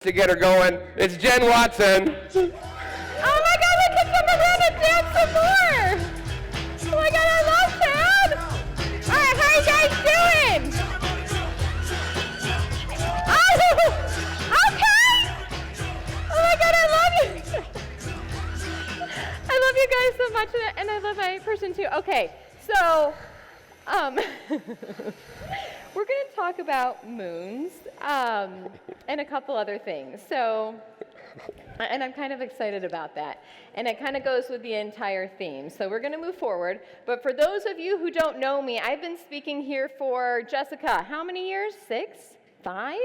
To get her going. It's Jen Watson. Oh my God, we can come around and dance some more. Oh my God, I love that. All right, how are you guys doing? Oh, okay. Oh my God, I love you. I love you guys so much, and I love my person too. Okay, so, we're going to talk about moons and a couple other things. So, and I'm kind of excited about that. And it kind of goes with the entire theme. So we're going to move forward. But for those of you who don't know me, I've been speaking here for, Jessica, how many years? 6? 5?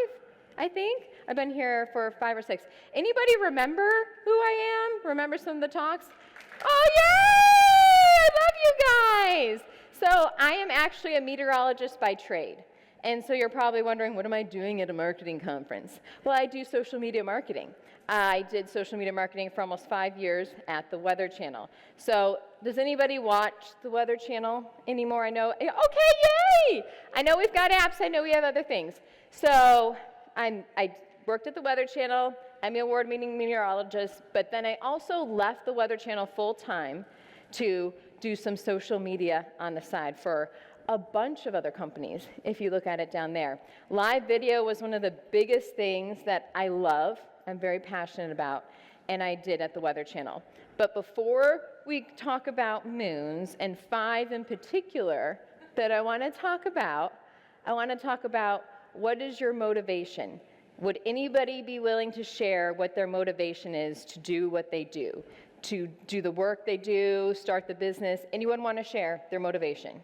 I think? I've been here for 5 or 6. Anybody remember who I am? Remember some of the talks? Oh, yay! I love you guys! So I am actually a meteorologist by trade. And so you're probably wondering, what am I doing at a marketing conference? Well, I do social media marketing. I did social media marketing for almost 5 years at the Weather Channel. So does anybody watch the Weather Channel anymore? I know, okay, yay! I know we've got apps, I know we have other things. So I worked at the Weather Channel, Emmy Award-winning meteorologist, but then I also left the Weather Channel full-time to do some social media on the side for a bunch of other companies, if you look at it down there. Live video was one of the biggest things that I love, I'm very passionate about, and I did at the Weather Channel. But before we talk about moons, and 5 in particular that I want to talk about what is your motivation? Would anybody be willing to share what their motivation is to do what they do? To do the work they do, start the business? Anyone want to share their motivation?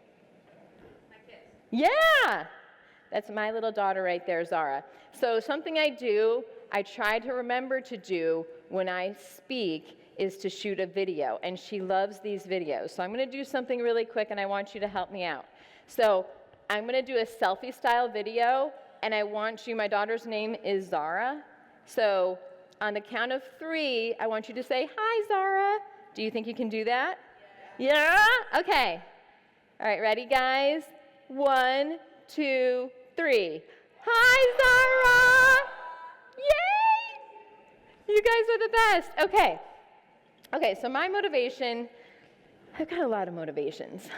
Yeah, that's my little daughter right there, Zara. So something I do, I try to remember to do when I speak is to shoot a video, and she loves these videos. So I'm going to do something really quick, and I want you to help me out. So I'm going to do a selfie-style video, and I want you, my daughter's name is Zara. So on the count of 3, I want you to say, "Hi, Zara." Do you think you can do that? Yeah? Okay. All right, ready, guys? 1, 2, 3. Hi, Zara! Yay! You guys are the best. Okay, so my motivation, I've got a lot of motivations.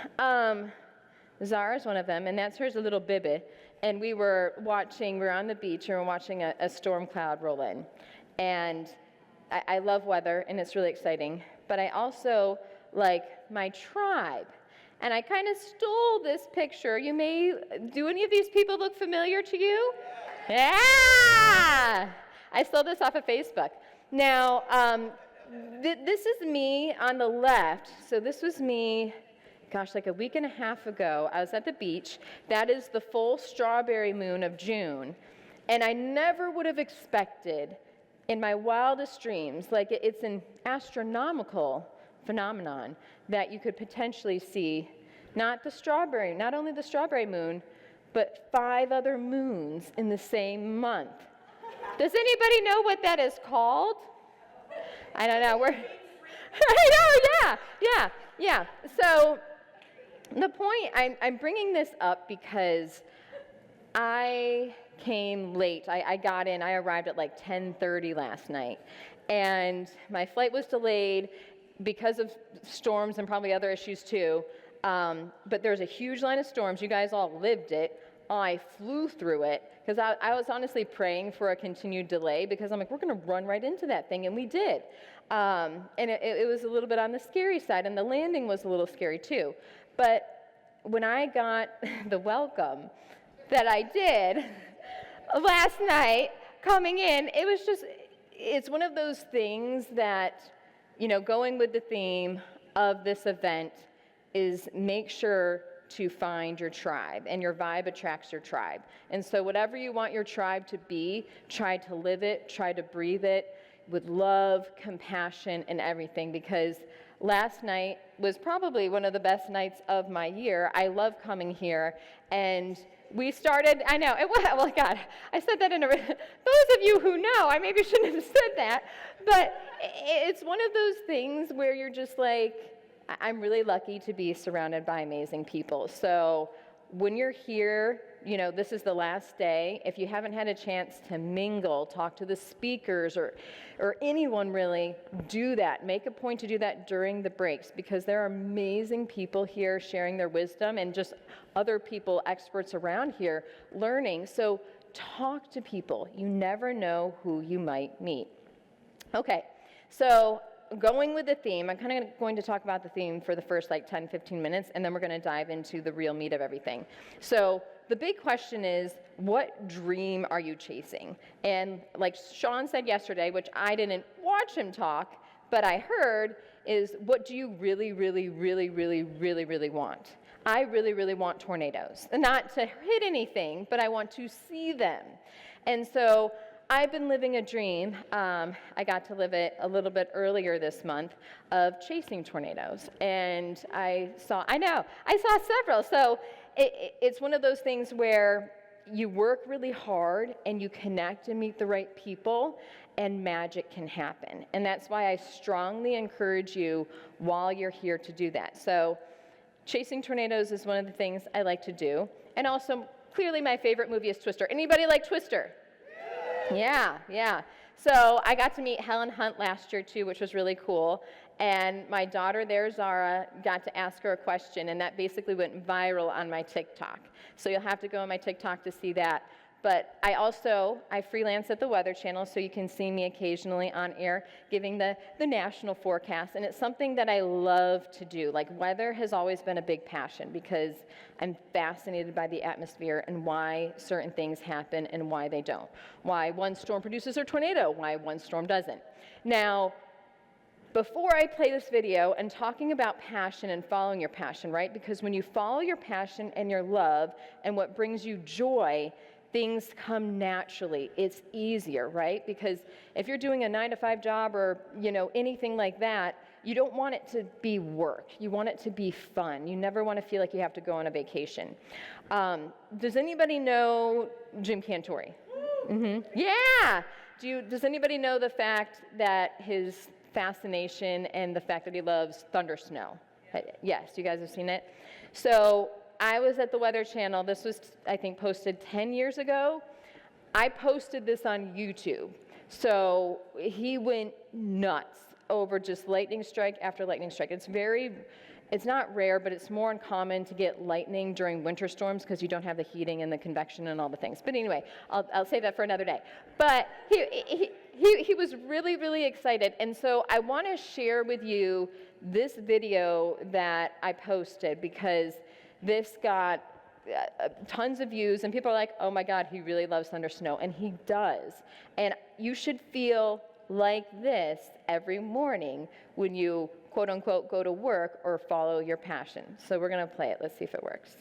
Zara's one of them, and that's hers, a little bibby. And we were on the beach, and we're watching a storm cloud roll in. And I love weather, and it's really exciting. But I also like my tribe. And I kind of stole this picture. Do any of these people look familiar to you? Yeah! I stole this off of Facebook. Now, this is me on the left. So this was me, like a week and a half ago. I was at the beach. That is the full strawberry moon of June. And I never would have expected in my wildest dreams, it's an astronomical phenomenon that you could potentially see not only the strawberry moon, but 5 other moons in the same month. Does anybody know what that is called? I don't know. I know, yeah. So the point, I'm bringing this up because I came late. I arrived at like 10:30 last night, and my flight was delayed because of storms and probably other issues too. But there's a huge line of storms. You guys all lived it. I flew through it because I was honestly praying for a continued delay because I'm like, we're going to run right into that thing, and we did. And it was a little bit on the scary side, and the landing was a little scary too. But when I got the welcome that I did last night coming in, it's one of those things that, going with the theme of this event is make sure to find your tribe, and your vibe attracts your tribe. And so whatever you want your tribe to be, try to live it, try to breathe it with love, compassion, and everything, because last night was probably one of the best nights of my year. I love coming here, and we started, I know, well, God, I said that those of you who know, I maybe shouldn't have said that, but it's one of those things where you're just like, I'm really lucky to be surrounded by amazing people. So when you're here, this is the last day, if you haven't had a chance to mingle, talk to the speakers or anyone really, do that. Make a point to do that during the breaks, because there are amazing people here sharing their wisdom, and just other people, experts around here, learning. So talk to people. You never know who you might meet. Okay, so going with the theme, I'm kind of going to talk about the theme for the first 10, 15 minutes, and then we're going to dive into the real meat of everything. So the big question is, what dream are you chasing? And like Sean said yesterday, which I didn't watch him talk, but I heard, is what do you really, really, really, really, really, really want? I really, really want tornadoes. Not to hit anything, but I want to see them. And so I've been living a dream. I got to live it a little bit earlier this month, of chasing tornadoes. And I saw several. So it's one of those things where you work really hard and you connect and meet the right people, and magic can happen. And that's why I strongly encourage you while you're here to do that. So chasing tornadoes is one of the things I like to do. And also, clearly my favorite movie is Twister. Anybody like Twister? Yeah. So I got to meet Helen Hunt last year too, which was really cool. And my daughter there, Zara, got to ask her a question, and that basically went viral on my TikTok. So you'll have to go on my TikTok to see that. But I freelance at the Weather Channel, so you can see me occasionally on air giving the national forecast. And it's something that I love to do. Like, weather has always been a big passion, because I'm fascinated by the atmosphere and why certain things happen and why they don't. Why one storm produces a tornado, why one storm doesn't. Now, before I play this video, and talking about passion and following your passion, right? Because when you follow your passion and your love and what brings you joy, things come naturally. It's easier, right? Because if you're doing a 9-to-5 job or, anything like that, you don't want it to be work. You want it to be fun. You never want to feel like you have to go on a vacation. Does anybody know Jim Cantori? Mm-hmm. Yeah! Does anybody know the fact that his fascination and the fact that he loves thunder snow? Yes, you guys have seen it? So I was at the Weather Channel. This was, I think, posted 10 years ago. I posted this on YouTube. So he went nuts over just lightning strike after lightning strike. It's not rare, but it's more uncommon to get lightning during winter storms, because you don't have the heating and the convection and all the things. But anyway, I'll save that for another day. But he was really, really excited. And so I want to share with you this video that I posted, because this got tons of views, and people are like, oh my God, he really loves thunder snow. And he does. And you should feel like this every morning when you, quote unquote, go to work or follow your passion. So we're going to play it. Let's see if it works.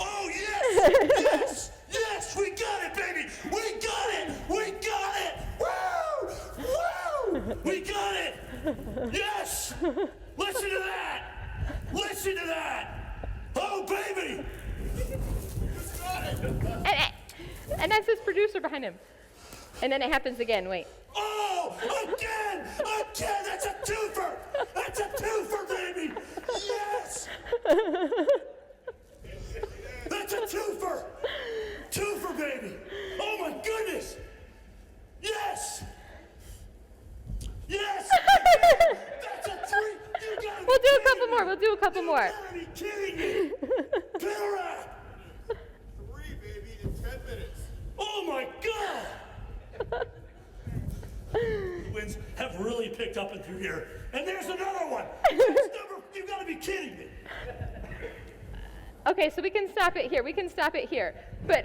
Oh, yes! Yes, we got it, baby! We got it! Woo! Woo! We got it! Yes! Listen to that! Oh, baby! And that's his producer behind him. And then it happens again. Wait. Oh, again! That's a twofer, baby! Yes! That's a twofer, baby! Oh my goodness! Yes! That's a three! We'll do a couple more. You gotta be kidding me! Pillrat! 3, baby, in 10 minutes. Oh my God! The winds have really picked up in through here. And there's another one! You gotta be kidding me! Okay, so we can stop it here. But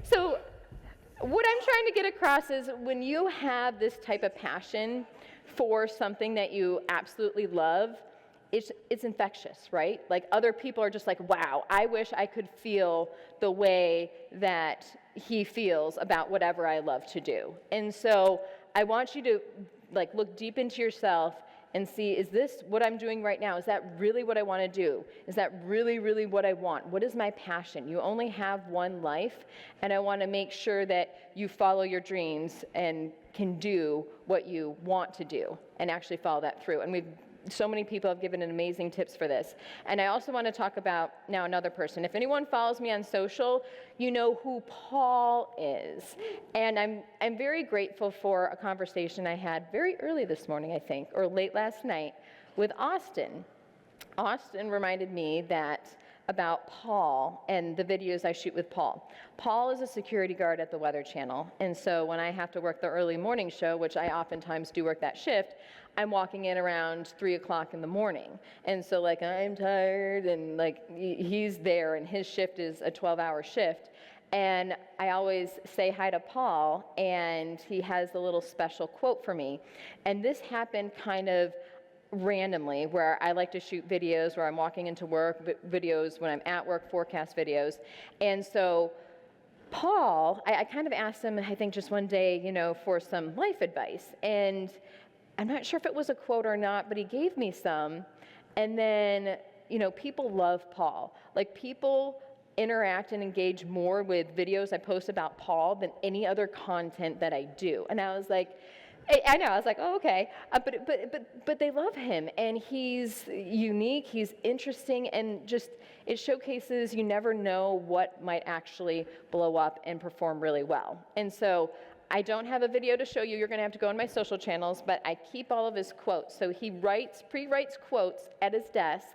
so what I'm trying to get across is, when you have this type of passion for something that you absolutely love, it's infectious, right? Like, other people are just like, wow, I wish I could feel the way that he feels about whatever I love to do. And so I want you to look deep into yourself and see, is this what I'm doing right now? Is that really what I want to do? Is that really, really what I want? What is my passion? You only have one life, and I want to make sure that you follow your dreams and can do what you want to do and actually follow that through. And we've so many people have given amazing tips for this. And I also want to talk about now another person. If anyone follows me on social, you know who Paul is. And I'm very grateful for a conversation I had very early this morning, I think, or late last night, with Austin. Austin reminded me about Paul and the videos I shoot with Paul. Paul is a security guard at the Weather Channel, and so when I have to work the early morning show, which I oftentimes do work that shift, I'm walking in around 3 o'clock in the morning. And so like I'm tired, and like he's there, and his shift is a 12-hour shift. And I always say hi to Paul, and he has a little special quote for me. And this happened kind of randomly, where I like to shoot videos where I'm walking into work, videos when I'm at work, forecast videos. And so Paul, I kind of asked him, I think just one day, for some life advice. And I'm not sure if it was a quote or not, but he gave me some. And then, people love Paul. Like, people interact and engage more with videos I post about Paul than any other content that I do. And I was like, I know, I was like, oh, okay, but they love him, and he's unique, he's interesting, and just, it showcases you never know what might actually blow up and perform really well. And so I don't have a video to show you, you're gonna have to go on my social channels, but I keep all of his quotes. So he pre-writes quotes at his desk,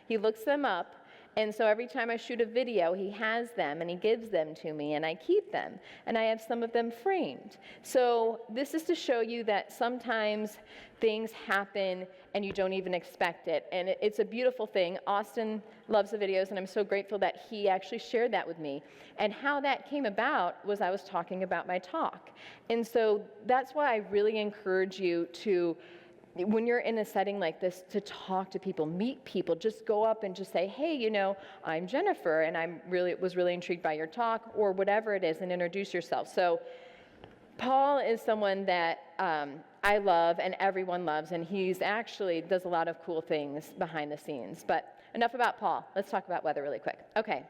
he looks them up, and so every time I shoot a video, he has them and he gives them to me, and I keep them. And I have some of them framed. So this is to show you that sometimes things happen and you don't even expect it. And it's a beautiful thing. Austin loves the videos, and I'm so grateful that he actually shared that with me. And how that came about was I was talking about my talk. And so that's why I really encourage you to, when you're in a setting like this, to talk to people, meet people, just go up and just say, hey, I'm Jennifer, and I was really intrigued by your talk, or whatever it is, and introduce yourself. So Paul is someone that I love and everyone loves, and he's actually does a lot of cool things behind the scenes. But enough about Paul. Let's talk about weather really quick. Okay,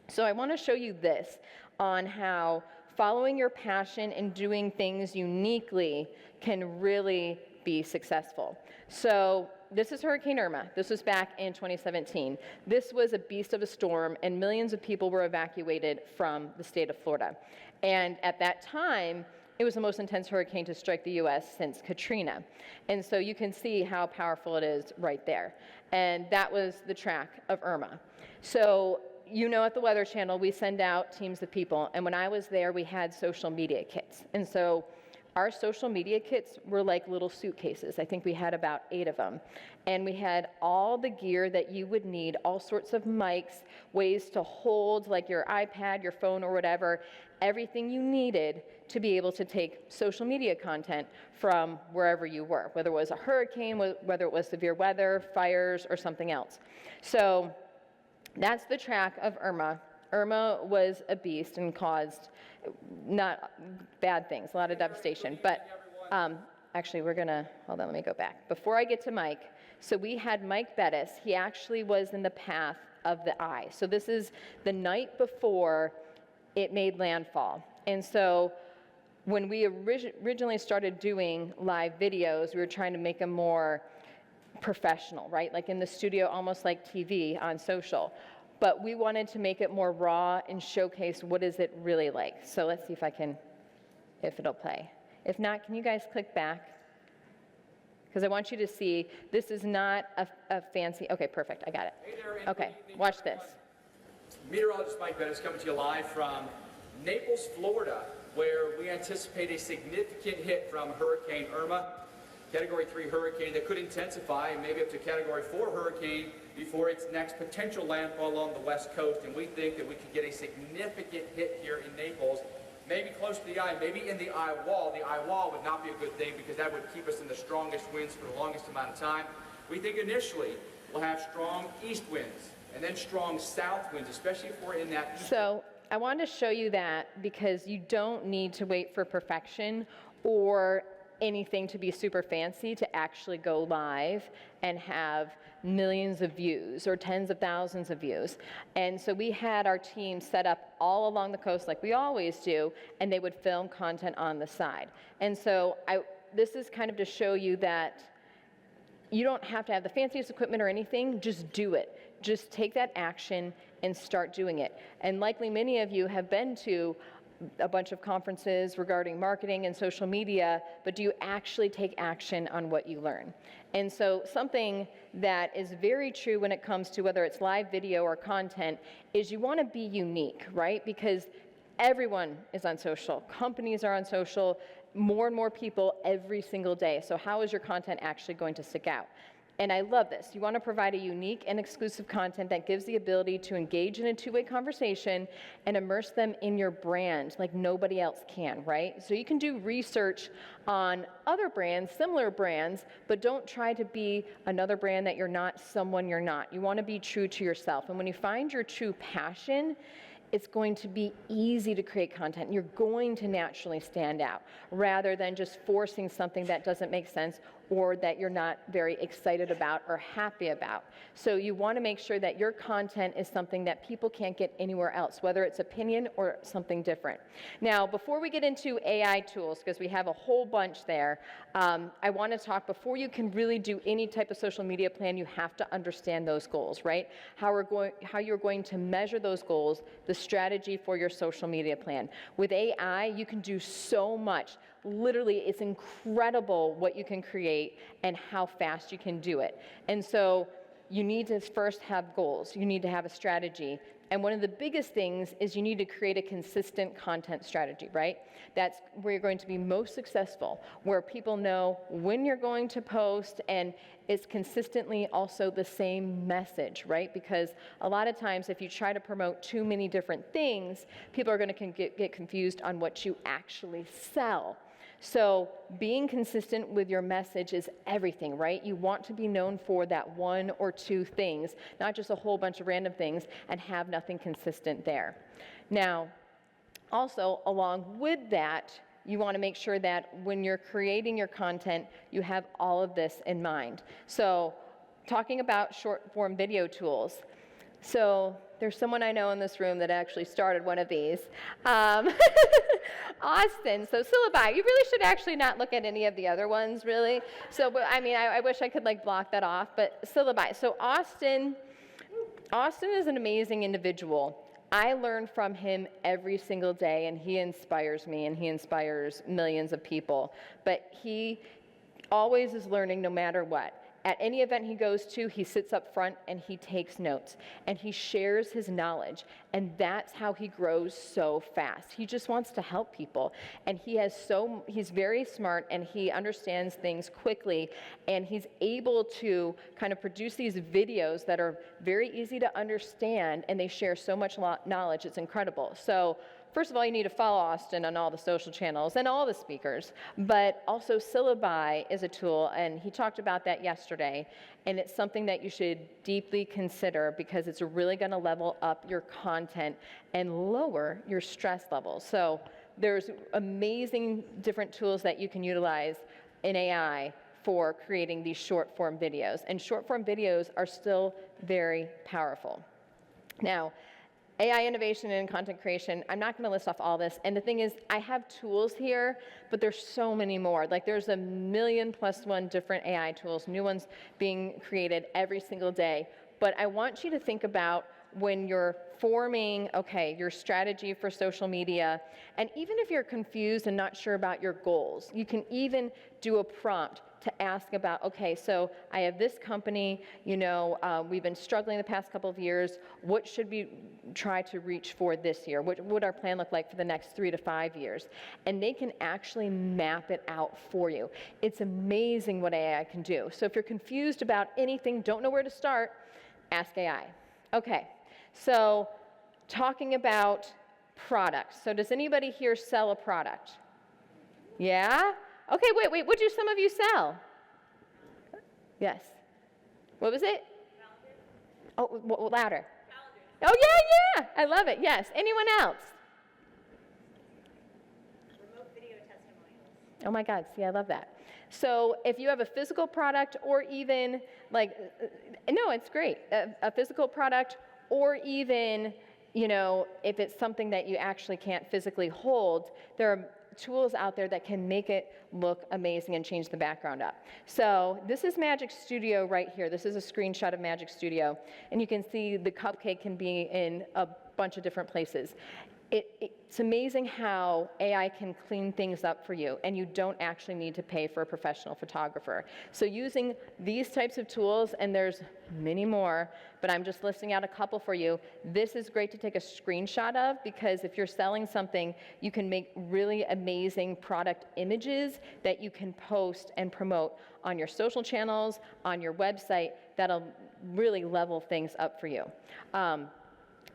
so I want to show you this on how following your passion and doing things uniquely can really be successful. So this is Hurricane Irma. This was back in 2017. This was a beast of a storm, and millions of people were evacuated from the state of Florida. And at that time, it was the most intense hurricane to strike the U.S. since Katrina. And so you can see how powerful it is right there. And that was the track of Irma. So at the Weather Channel, we send out teams of people. And when I was there, we had social media kits. And so our social media kits were like little suitcases. I think we had about 8 of them. And we had all the gear that you would need, all sorts of mics, ways to hold like your iPad, your phone, or whatever, everything you needed to be able to take social media content from wherever you were, whether it was a hurricane, whether it was severe weather, fires, or something else. So that's the track of Irma. Irma was a beast and caused not bad things, a lot of devastation. But actually, hold on, let me go back. Before I get to Mike, so we had Mike Bettis. He actually was in the path of the eye. So this is the night before it made landfall. And so when we originally started doing live videos, we were trying to make them more professional, right? Like in the studio, almost like TV on social. But we wanted to make it more raw and showcase what is it really like. So let's see if it'll play. If not, can you guys click back? Because I want you to see, this is not a fancy, okay, perfect, I got it. Hey there, okay, watch this. Meteorologist Mike Bettis coming to you live from Naples, Florida, where we anticipate a significant hit from Hurricane Irma, Category 3 hurricane that could intensify and maybe up to Category 4 hurricane before its next potential landfall along the west coast. And we think that we could get a significant hit here in Naples, maybe close to the eye, maybe in the eye wall. The eye wall would not be a good thing because that would keep us in the strongest winds for the longest amount of time. We think initially we'll have strong east winds and then strong south winds, especially if we're in that. So I wanted to show you that because you don't need to wait for perfection or anything to be super fancy to actually go live and have millions of views or tens of thousands of views. And so we had our team set up all along the coast like we always do, and they would film content on the side. And so this is kind of to show you that you don't have to have the fanciest equipment or anything, just do it. Just take that action and start doing it. And likely many of you have been to a bunch of conferences regarding marketing and social media, but do you actually take action on what you learn? And so something that is very true when it comes to whether it's live video or content is you want to be unique, right? Because everyone is on social. Companies are on social. More and more people every single day. So how is your content actually going to stick out? And I love this. You want to provide a unique and exclusive content that gives the ability to engage in a two-way conversation and immerse them in your brand like nobody else can, right? So you can do research on other brands, similar brands, but don't try to be another brand that you're not, someone you're not. You want to be true to yourself. And when you find your true passion, it's going to be easy to create content. You're going to naturally stand out rather than just forcing something that doesn't make sense or that you're not very excited about or happy about. So you want to make sure that your content is something that people can't get anywhere else, whether it's opinion or something different. Now, before we get into AI tools, because we have a whole bunch there, I want to talk, before you can really do any type of social media plan, you have to understand those goals, right? How you're going to measure those goals, the strategy for your social media plan. With AI, you can do so much. Literally, it's incredible what you can create and how fast you can do it. And so you need to first have goals. You need to have a strategy. And one of the biggest things is you need to create a consistent content strategy, right? That's where you're going to be most successful, where people know when you're going to post, and it's consistently also the same message, right? Because a lot of times if you try to promote too many different things, people are going to get confused on what you actually sell. So being consistent with your message is everything, right? You want to be known for that one or two things, not just a whole bunch of random things, and have nothing consistent there. Now, also, along with that, you want to make sure that when you're creating your content, you have all of this in mind. So talking about short-form video tools. So there's someone I know in this room that actually started one of these. Austin, so syllabi, you really should actually not look at any of the other ones, really. So, but, I mean, I wish I could like block that off, but syllabi. So Austin is an amazing individual. I learn from him every single day, and he inspires me, and he inspires millions of people. But he always is learning no matter what. At any event he goes to, he sits up front and he takes notes and he shares his knowledge, and that's how he grows so fast. He just wants to help people, and he's very smart, and he understands things quickly, and he's able to kind of produce these videos that are very easy to understand, and they share so much knowledge. It's incredible. So first of all, you need to follow Austin on all the social channels and all the speakers, but also Syllabi is a tool, and he talked about that yesterday, and it's something that you should deeply consider because it's really going to level up your content and lower your stress levels. So there's amazing different tools that you can utilize in AI for creating these short-form videos, and short-form videos are still very powerful. Now, AI innovation and content creation, I'm not going to list off all this. And the thing is, I have tools here, but there's so many more. Like there's 1,000,000+1 different AI tools, new ones being created every single day. But I want you to think about when you're forming, your strategy for social media, and even if you're confused and not sure about your goals, you can even do a prompt to ask about, so I have this company, we've been struggling the past couple of years, what should we try to reach for this year? What would our plan look like for the next 3 to 5 years? And they can actually map it out for you. It's amazing what AI can do. So if you're confused about anything, don't know where to start, ask AI. Okay, so talking about products. So does anybody here sell a product? Yeah? Okay, wait, what do some of you sell? Yes. What was it? Calendar. Oh, louder. Calendar. Oh, yeah, I love it, yes. Anyone else? Remote video testimonials. Oh my God, see, I love that. So if you have a physical product or even no, it's great. A physical product or even, if it's something that you actually can't physically hold, there are tools out there that can make it look amazing and change the background up. So this is Magic Studio right here. This is a screenshot of Magic Studio. And you can see the cupcake can be in a bunch of different places. It's amazing how AI can clean things up for you, and you don't actually need to pay for a professional photographer. So using these types of tools, and there's many more, but I'm just listing out a couple for you. This is great to take a screenshot of, because if you're selling something, you can make really amazing product images that you can post and promote on your social channels, on your website. That'll really level things up for you.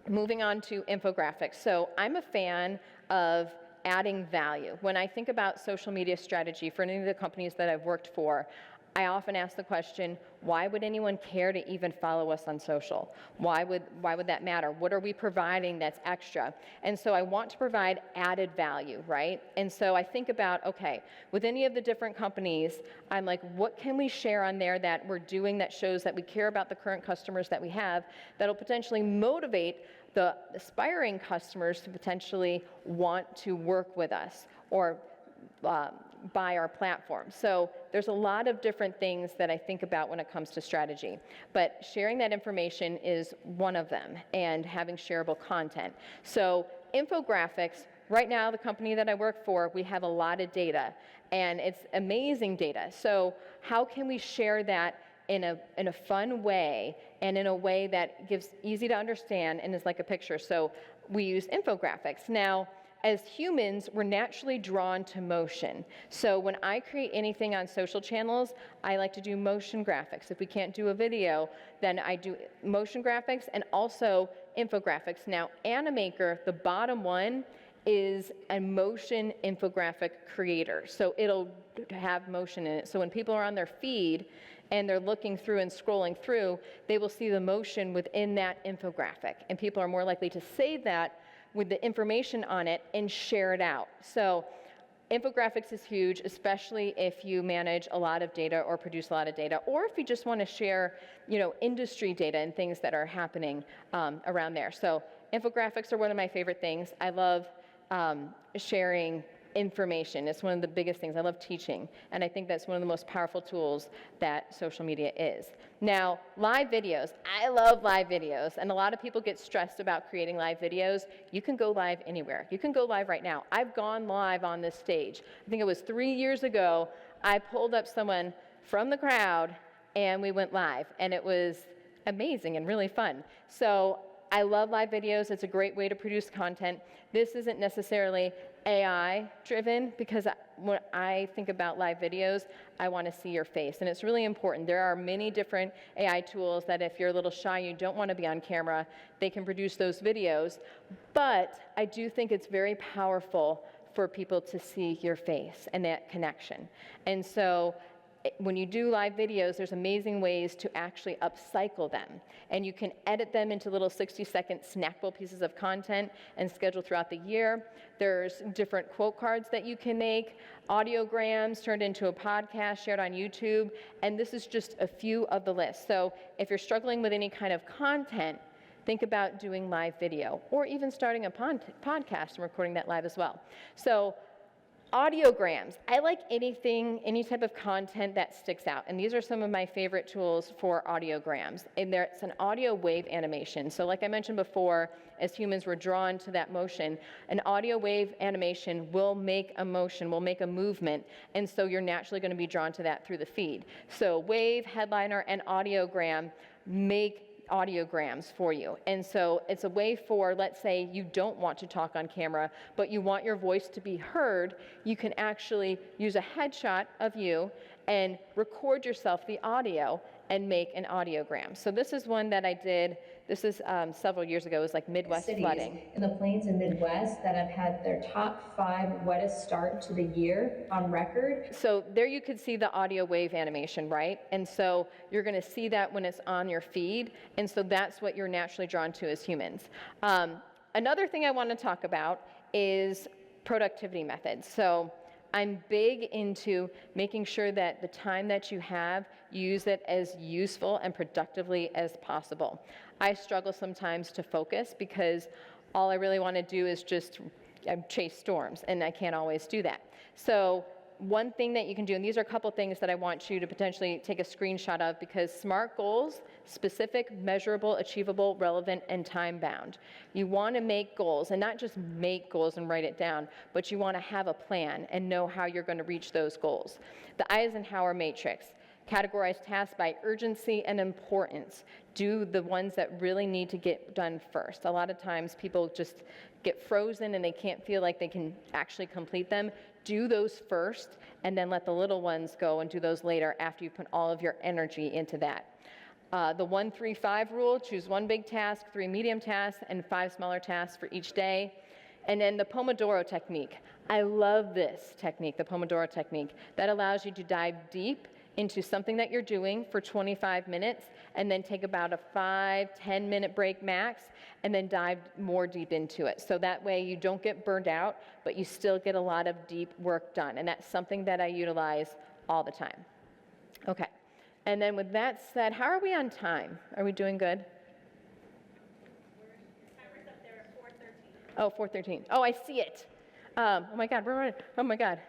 Moving on to infographics. So I'm a fan of adding value. When I think about social media strategy for any of the companies that I've worked for, I often ask the question, why would anyone care to even follow us on social? Why would that matter? What are we providing that's extra? And so I want to provide added value, right? And so I think about, okay, with any of the different companies, I'm like, what can we share on there that we're doing that shows that we care about the current customers that we have, that'll potentially motivate the aspiring customers to potentially want to work with us or buy our platform. So there's a lot of different things that I think about when it comes to strategy. But sharing that information is one of them, and having shareable content. So infographics, right now the company that I work for, we have a lot of data, and it's amazing data. So how can we share that in a fun way, and in a way that gives easy to understand and is like a picture? So we use infographics. Now, as humans, we're naturally drawn to motion. So when I create anything on social channels, I like to do motion graphics. If we can't do a video, then I do motion graphics and also infographics. Now, Animaker, the bottom one, is a motion infographic creator. So it'll have motion in it. So when people are on their feed and they're looking through and scrolling through, they will see the motion within that infographic. And people are more likely to save that with the information on it and share it out. So infographics is huge, especially if you manage a lot of data or produce a lot of data, or if you just want to share, industry data and things that are happening around there. So infographics are one of my favorite things. I love sharing information. It's one of the biggest things. I love teaching, and I think that's one of the most powerful tools that social media is. Now, live videos. I love live videos, and a lot of people get stressed about creating live videos. You can go live anywhere. You can go live right now. I've gone live on this stage. I think it was 3 years ago. I pulled up someone from the crowd, and we went live, and it was amazing and really fun. So I love live videos. It's a great way to produce content. This isn't necessarily AI driven, because when I think about live videos, I want to see your face, and it's really important. There are many different AI tools that if you're a little shy, you don't want to be on camera, they can produce those videos, but I do think it's very powerful for people to see your face and that connection. And so when you do live videos, there's amazing ways to actually upcycle them. And you can edit them into little 60-second snackable pieces of content and schedule throughout the year. There's different quote cards that you can make, audiograms turned into a podcast shared on YouTube, and this is just a few of the list. So if you're struggling with any kind of content, think about doing live video, or even starting a podcast and recording that live as well. So audiograms. I like anything, any type of content that sticks out. And these are some of my favorite tools for audiograms. And it's an audio wave animation. So like I mentioned before, as humans, we're drawn to that motion. An audio wave animation will make a motion, will make a movement. And so you're naturally going to be drawn to that through the feed. So wave, headliner, and audiogram make audiograms for you. And so it's a way for, let's say you don't want to talk on camera, but you want your voice to be heard, you can actually use a headshot of you and record yourself the audio and make an audiogram. So this is one that I did, this is several years ago. It was like Midwest cities flooding. in the plains and Midwest that have had their top 5 wettest start to the year on record. So there you could see the audio wave animation, right? And so you're going to see that when it's on your feed, and so that's what you're naturally drawn to as humans. Another thing I want to talk about is productivity methods. So I'm big into making sure that the time that you have, you use it as useful and productively as possible. I struggle sometimes to focus because all I really want to do is just chase storms, and I can't always do that. So one thing that you can do, and these are a couple things that I want you to potentially take a screenshot of, because SMART goals: specific, measurable, achievable, relevant, and time-bound. You want to make goals, and not just make goals and write it down, but you want to have a plan and know how you're going to reach those goals. The Eisenhower matrix: categorize tasks by urgency and importance. Do the ones that really need to get done first. A lot of times people just get frozen and they can't feel like they can actually complete them. Do those first, and then let the little ones go and do those later after you put all of your energy into that. The 1-3-5 rule: choose 1 big task, 3 medium tasks, and 5 smaller tasks for each day. And then the Pomodoro technique. I love this technique, the Pomodoro technique. That allows you to dive deep into something that you're doing for 25 minutes, and then take about a 5-10 minute break max, and then dive more deep into it. So that way you don't get burned out, but you still get a lot of deep work done. And that's something that I utilize all the time. Okay. And then with that said, how are we on time? Are we doing good? Timer's up there at 4:13. Oh, 4:13. Oh, I see it. Oh my God, oh my God.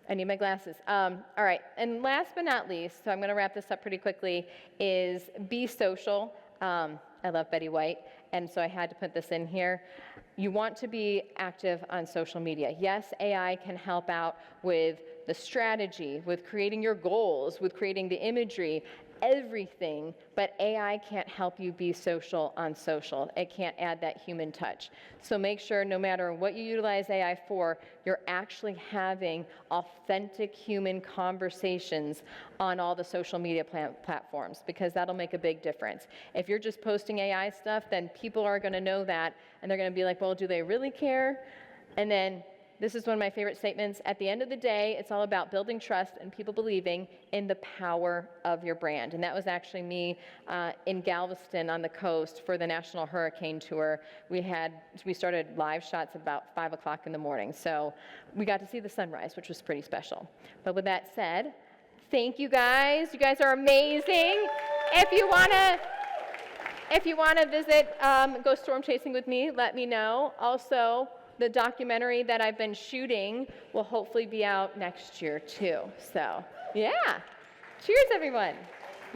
I need my glasses. All right, and last but not least, so I'm gonna wrap this up pretty quickly, is be social. I love Betty White, and so I had to put this in here. You want to be active on social media. Yes, AI can help out with the strategy, with creating your goals, with creating the imagery, everything, but AI can't help you be social on social. It can't add that human touch. So make sure no matter what you utilize AI for, you're actually having authentic human conversations on all the social media platforms, because that'll make a big difference. If you're just posting AI stuff, then people are gonna know that, and they're gonna be like, well, do they really care? And then this is one of my favorite statements: at the end of the day, it's all about building trust and people believing in the power of your brand. And that was actually me in Galveston on the coast for the National Hurricane Tour. We started live shots about 5 o'clock in the morning. So we got to see the sunrise, which was pretty special. But with that said, thank you guys. You guys are amazing. If you wanna visit, go storm chasing with me, let me know. Also, the documentary that I've been shooting will hopefully be out next year too. So, yeah. Cheers, everyone.